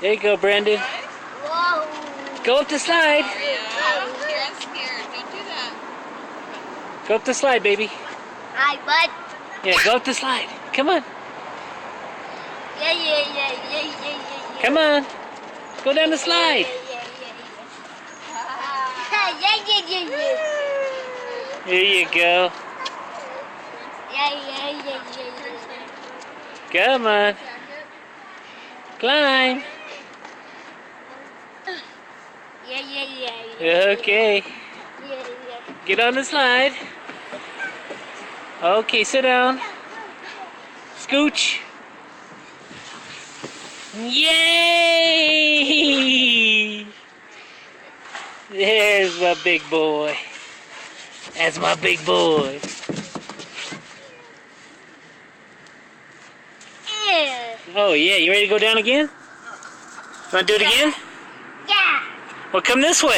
There you go, Brandon. Whoa. Go up the slide. Yeah, I'm scared. Don't do that. Go up the slide, baby. Hi, bud. Yeah, go up the slide. Come on. Yeah. Come on. Go down the slide. Yeah. There you go. Yeah. Come on. Climb. Yeah. Okay. Get on the slide. Okay, sit down. Scooch. Yay! There's my big boy. That's my big boy. Oh yeah, you ready to go down again? You want to do it again? Yeah. Well, come this way.